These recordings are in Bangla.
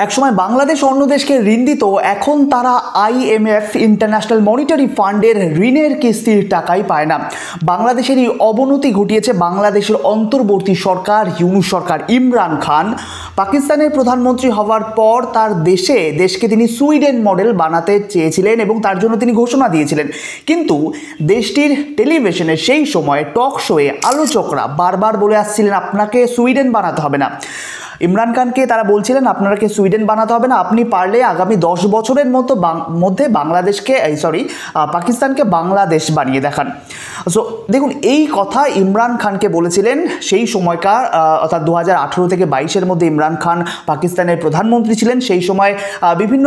একসময় বাংলাদেশ অন্য দেশকে ঋণ দিত, এখন তারা IMF ইন্টারন্যাশনাল মনিটারি ফান্ডের ঋণের কিস্তির টাকাই পায় না। বাংলাদেশের এই অবনতি ঘটিয়েছে বাংলাদেশের অন্তর্বর্তী সরকার, ইউনূস সরকার। ইমরান খান পাকিস্তানের প্রধানমন্ত্রী হওয়ার পর তার দেশকে তিনি সুইডেন মডেল বানাতে চেয়েছিলেন এবং তার জন্য তিনি ঘোষণা দিয়েছিলেন। কিন্তু দেশটির টেলিভিশনে সেই সময় টক শোয়ে আলোচকরা বারবার বলে আসছিলেন আপনাকে সুইডেন বানাতে হবে না। ইমরান খানকে তারা বলছিলেন আপনাকে সুইডেন বানাতে হবে না, আপনি পারলে আগামী 10 বছরের মধ্যে পাকিস্তানকে বাংলাদেশ বানিয়ে দেখান। সো দেখুন, এই কথা ইমরান খানকে বলেছিলেন সেই সময়কার অর্থাৎ 2018 থেকে 22-এর মধ্যে ইমরান খান পাকিস্তানের প্রধানমন্ত্রী ছিলেন। সেই সময় বিভিন্ন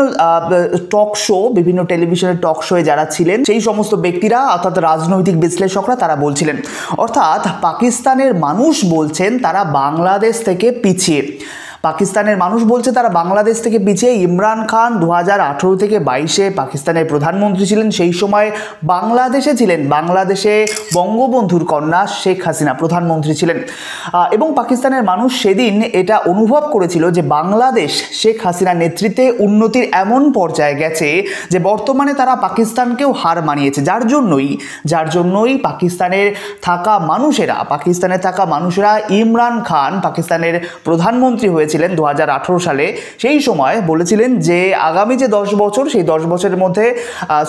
বিভিন্ন টেলিভিশনের টক শোয়ে যারা ছিলেন সেই সমস্ত ব্যক্তিরা অর্থাৎ রাজনৈতিক বিশ্লেষকরা তারা বলছিলেন, অর্থাৎ পাকিস্তানের মানুষ বলছেন তারা বাংলাদেশ থেকে পিছিয়ে। পাকিস্তানের মানুষ বলছে তারা বাংলাদেশ থেকে পিছিয়ে। ইমরান খান 2018 থেকে 22-এ পাকিস্তানের প্রধানমন্ত্রী ছিলেন। সেই সময় বাংলাদেশে ছিলেন, বাংলাদেশে বঙ্গবন্ধুর কন্যা শেখ হাসিনা প্রধানমন্ত্রী ছিলেন এবং পাকিস্তানের মানুষ সেদিন এটা অনুভব করেছিল যে বাংলাদেশ শেখ হাসিনার নেতৃত্বে উন্নতির এমন পর্যায়ে গেছে যে বর্তমানে তারা পাকিস্তানকেও হার মানিয়েছে। যার জন্যই পাকিস্তানে থাকা মানুষেরা ইমরান খান পাকিস্তানের প্রধানমন্ত্রী হয়েছে 2018 সালে সেই সময় বলেছিলেন যে আগামী যে 10 বছর সেই 10 বছরের মধ্যে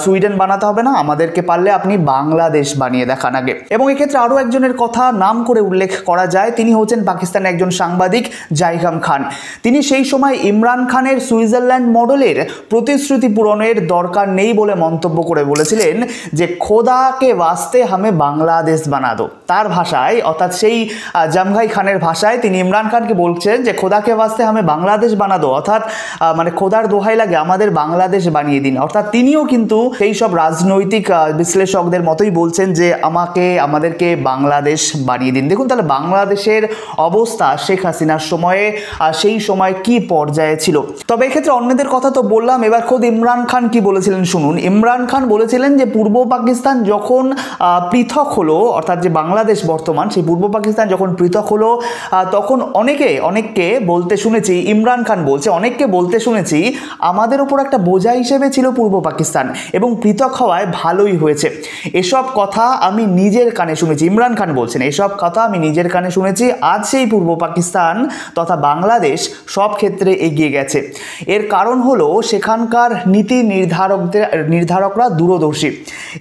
সুইডেন বানাতে হবে না, আমাদেরকে পারলে আপনি বাংলাদেশ বানিয়ে দেখান আগে। এবং এক্ষেত্রে আরও একজনের কথা নাম করে উল্লেখ করা যায়, তিনি হচ্ছেন পাকিস্তানের একজন সাংবাদিক জাইগাম খান। তিনি সেই সময় ইমরান খানের সুইজারল্যান্ড মডেলের প্রতিশ্রুতি পূরণের দরকার নেই বলে মন্তব্য করে বলেছিলেন যে খোদাকে ওয়াস্তে হামে বাংলাদেশ বানা দো। তার ভাষায় অর্থাৎ সেই জামগাই খানের ভাষায় তিনি ইমরান খানকে বলছেন যে খোদাকে ওয়াস্তে হামে বাংলাদেশ বানা দো, অর্থাৎ মানে খোদার দোহাই লাগে আমাদের বাংলাদেশ বানিয়ে দিন। অর্থাৎ তিনিও কিন্তু সেই সব রাজনৈতিক বিশ্লেষকদের মতোই বলছেন যে আমাদেরকে বাংলাদেশ বানিয়ে দিন। দেখুন তাহলে বাংলাদেশের অবস্থা শেখ হাসিনার সময়ে সেই সময় কি পর্যায়ে ছিল। তবে এক্ষেত্রে অন্যদের কথা তো বললাম, এবার খোদ ইমরান খান কি বলেছিলেন শুনুন। ইমরান খান বলেছিলেন যে পূর্ব পাকিস্তান যখন পৃথক হলো, অর্থাৎ যে বাংলাদেশ বর্তমান সেই পূর্ব পাকিস্তান যখন পৃথক হলো তখন অনেককে বলতে শুনেছি, ইমরান খান বলছে অনেককে বলতে শুনেছি আমাদের ওপর একটা বোঝা হিসেবে ছিল পূর্ব পাকিস্তান এবং পৃথক হওয়ায় ভালোই হয়েছে। এসব কথা আমি নিজের কানে শুনেছি, ইমরান খান বলছেন এসব কথা আমি নিজের কানে শুনেছি। আজ সেই পূর্ব পাকিস্তান তথা বাংলাদেশ সব ক্ষেত্রে এগিয়ে গেছে। এর কারণ হলো সেখানকার নীতি নির্ধারকরা দূরদর্শী।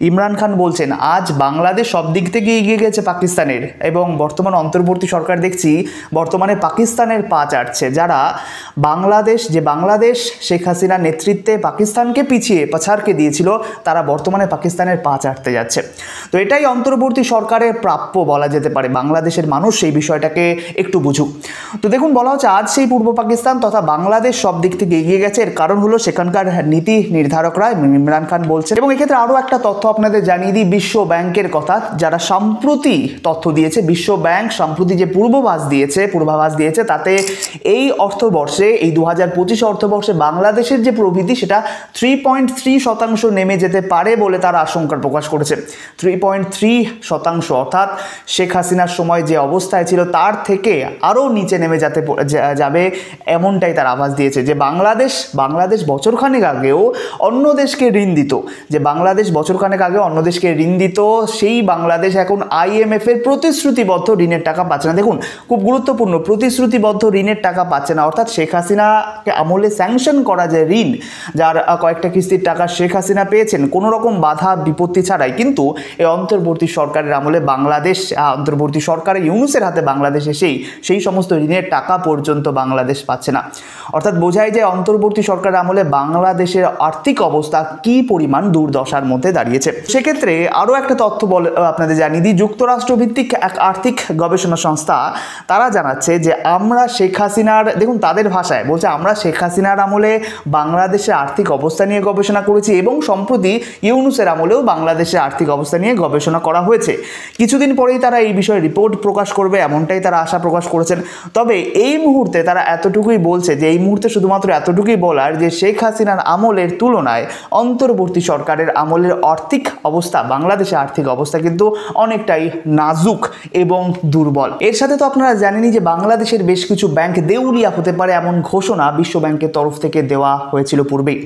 ইমরান খান বলছেন আজ বাংলাদেশ সব দিক থেকে এগিয়ে গেছে পাকিস্তানের এবং বর্তমান অন্তর্বর্তী সরকার দেখছি বর্তমানে পাকিস্তানের পা চাটছে। যারা বাংলাদেশ শেখ হাসিনার নেতৃত্বে পাকিস্তানকে পাছাড়কে দিয়েছিল তারা বর্তমানে পাকিস্তানের পা চাটতে যাচ্ছে। তো এটাই অন্তর্বর্তী সরকারের প্রাপ্য বলা যেতে পারে। বাংলাদেশের মানুষ সেই বিষয়টাকে একটু বুঝুক। তো দেখুন বলা হচ্ছে আজ সেই পূর্ব পাকিস্তান তথা বাংলাদেশ সব দিক থেকে এগিয়ে গেছে। এর কারণ হলো সেখানকার নীতি নির্ধারকরা, ইমরান খান বলছেন। এবং এক্ষেত্রে আরও একটা তথ্য আপনাদের জানিয়ে দিই, বিশ্ব ব্যাংকের কথা যারা সম্প্রতি তথ্য দিয়েছে। বিশ্ব ব্যাংক সম্প্রতি যে পূর্বাভাস দিয়েছে তাতে এই অর্থবর্ষে এই 2025 অর্থবর্ষে বাংলাদেশের যে প্রবৃদ্ধি সেটা 3.3% নেমে যেতে পারে বলে তারা আশঙ্কা প্রকাশ করেছে। 3.3%, অর্থাৎ শেখ হাসিনার সময় যে অবস্থায় ছিল তার থেকে আরও নিচে নেমে যাবে এমনটাই তার আভাস দিয়েছে। যে বাংলাদেশ বছরখানেক আগেও অন্য দেশকে ঋণ দিত, সেই বাংলাদেশ এখন IMF এর প্রতিশ্রুতিবদ্ধ ঋণের টাকা পাচ্ছে না। দেখুন খুব গুরুত্বপূর্ণ, প্রতিশ্রুতিবদ্ধ ঋণের টাকা পাচ্ছে না, অর্থাৎ শেখ হাসিনাকে আমলে স্যাংশন করা যে ঋণ, যার কয়েকটা কিস্তির টাকা শেখ হাসিনা পেয়েছেন কোনো রকম বাধা বিপত্তি ছাড়াই, কিন্তু এই অন্তর্বর্তী সরকারের আমলে অন্তর্বর্তী সরকারের ইউনূসের হাতে বাংলাদেশে সেই সমস্ত ঋণের টাকা পর্যন্ত বাংলাদেশ পাচ্ছে না। অর্থাৎ বোঝাই যায় অন্তর্বর্তী সরকারের আমলে বাংলাদেশের আর্থিক অবস্থা কি পরিমাণ দুর্দশার মধ্যে দাঁড়িয়েছে। সেক্ষেত্রে আরও একটা তথ্য আপনাদের জানিয়ে দিই, যুক্তরাষ্ট্র ভিত্তিক এক আর্থিক গবেষণা সংস্থা তারা জানাচ্ছে যে আমরা শেখ হাসিনার, দেখুন তাদের ভাষায় বলছে আমরা শেখ হাসিনার আমলে বাংলাদেশের আর্থিক অবস্থা নিয়ে গবেষণা করেছি এবং সম্প্রতি ইউনূসের আমলেও বাংলাদেশের আর্থিক অবস্থা নিয়ে গবেষণা করা হয়েছে। কিছুদিন পরেই তারা এই বিষয়ে রিপোর্ট প্রকাশ করবে এমনটাই তারা আশা প্রকাশ করেছেন। তবে এই মুহূর্তে তারা এতটুকুই বলছে যে এই মুহূর্তে শুধুমাত্র এতটুকুই বলার যে শেখ হাসিনার আমলের তুলনায় অন্তর্বর্তী সরকারের আমলের আর্থিক অবস্থা, বাংলাদেশের আর্থিক অবস্থা কিন্তু অনেকটাই নাজুক এবং দুর্বল। এর সাথে তো আপনারা জানেনই যে বাংলাদেশের বেশ কিছু ব্যাংক দেউলিয়া হতে পারে এমন ঘোষণা বিশ্ব ব্যাংকের তরফ থেকে দেওয়া হয়েছিল পূর্বেই।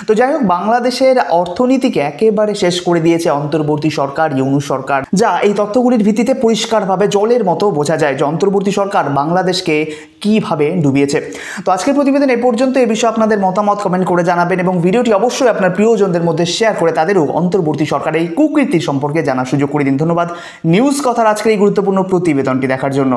তো যাই হোক, বাংলাদেশের অর্থনীতিকে একেবারে শেষ করে দিয়েছে অন্তর্বর্তী সরকার, ইউনূস সরকার, যা এই তথ্যগুলির ভিত্তিতে পরিষ্কারভাবে জলের মতো বোঝা যায় যে অন্তর্বর্তী সরকার বাংলাদেশকে কিভাবে ডুবিয়েছে। তো আজকের প্রতিবেদন এ পর্যন্ত। এই বিষয়ে আপনাদের মতামত কমেন্ট করে জানাবেন এবং ভিডিওটি অবশ্যই আপনার প্রিয়জনদের মধ্যে শেয়ার করে তাদেরও অন্তর্বর্তী সরকারের এই কুকীর্তি সম্পর্কে জানার সুযোগ করে দিন। ধন্যবাদ নিউজ কথার আজকের এই গুরুত্বপূর্ণ প্রতিবেদনটি দেখার জন্য।